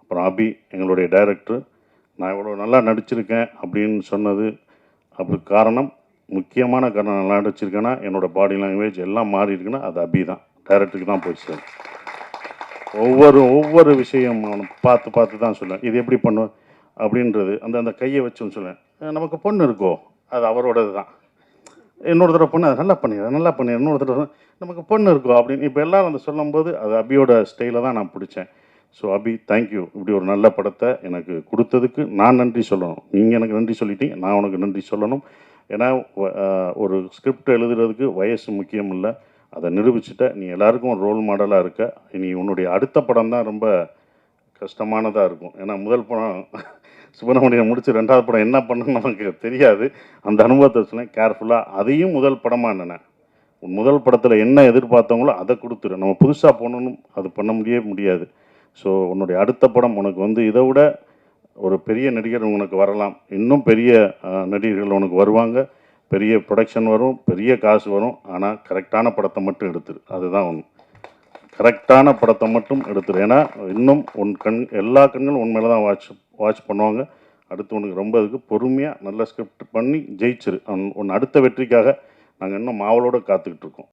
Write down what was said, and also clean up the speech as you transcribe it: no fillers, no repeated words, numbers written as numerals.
அப்புறம் அபி எங்களுடைய டைரக்டர், நான் இவ்வளோ நல்லா நடிச்சிருக்கேன் அப்படின்னு சொன்னது அதுக்கு காரணம், முக்கியமான காரணம் நல்லா நடிச்சிருக்கேன்னா என்னோடய பாடி லாங்குவேஜ் எல்லாம் மாறி இருக்குன்னா அது அபி தான். டைரக்டருக்கு தான் போய் சேரும். ஒவ்வொரு விஷயம் அவனுக்கு பார்த்து பார்த்து தான் சொல்லுவேன். இது எப்படி பண்ணுவேன் அப்படின்றது அந்த அந்த கையை வச்சுன்னு சொல்லுவேன். நமக்கு பொண்ணு இருக்கோ அது அவரோடது தான். இன்னொரு தடவை பொண்ணு அதை நல்லா பண்ணிடுறேன் நல்லா பண்ணிடுறேன் இன்னொரு தடவை நமக்கு பொண்ணு இருக்கோ அப்படின்னு இப்போ எல்லாரும் அந்த சொல்லும்போது அது அபியோட ஸ்டைலை தான் நான் பிடிச்சேன். ஸோ அபி தேங்க்யூ, இப்படி ஒரு நல்ல படத்தை எனக்கு கொடுத்ததுக்கு நான் நன்றி சொல்லணும். நீங்கள் எனக்கு நன்றி சொல்லிட்டீங்க, நான் உனக்கு நன்றி சொல்லணும். ஏன்னா ஒரு ஸ்கிரிப்ட் எழுதுறதுக்கு வயசு முக்கியம் இல்லை, அதை நிரூபிச்சுட்ட. நீ எல்லாருக்கும் ஒரு ரோல் மாடலாக இருக்க. நீ உன்னுடைய அடுத்த படம் தான் ரொம்ப கஷ்டமானதாக இருக்கும். ஏன்னா முதல் படம் சுப்பிரமணியம் முடிச்சு 2வது படம் என்ன பண்ணணும்னு நமக்கு தெரியாது. அந்த அனுபவத்தை சொன்னேன் கேர்ஃபுல்லாக. அதையும் முதல் படமாக நினேன். முதல் படத்தில் என்ன எதிர்பார்த்தவங்களோ அதை கொடுத்துரு. நம்ம புதுசாக போகணுன்னு அது பண்ண முடியாது. ஸோ உன்னுடைய அடுத்த படம் உனக்கு வந்து இதை விட ஒரு பெரிய நடிகர் உனக்கு வரலாம், இன்னும் பெரிய நடிகர்கள் உனக்கு வருவாங்க, பெரிய ப்ரொடக்ஷன் வரும், பெரிய காசு வரும். ஆனால் கரெக்டான படத்தை மட்டும் எடுத்துரு, அதுதான் ஒன்று. கரெக்டான படத்தை மட்டும் எடுத்துரு. ஏன்னா இன்னும் எல்லா கண்களும் உன் மேலே தான் வாட்ச் பண்ணுவாங்க. அடுத்து உனக்கு ரொம்ப இதுக்கு பொறுமையாக நல்ல ஸ்கிரிப்ட் பண்ணி ஜெயிச்சிரு. உன் அடுத்த வெற்றிக்காக நாங்கள் இன்னும் மாவலோடு காத்துக்கிட்டு இருக்கோம்.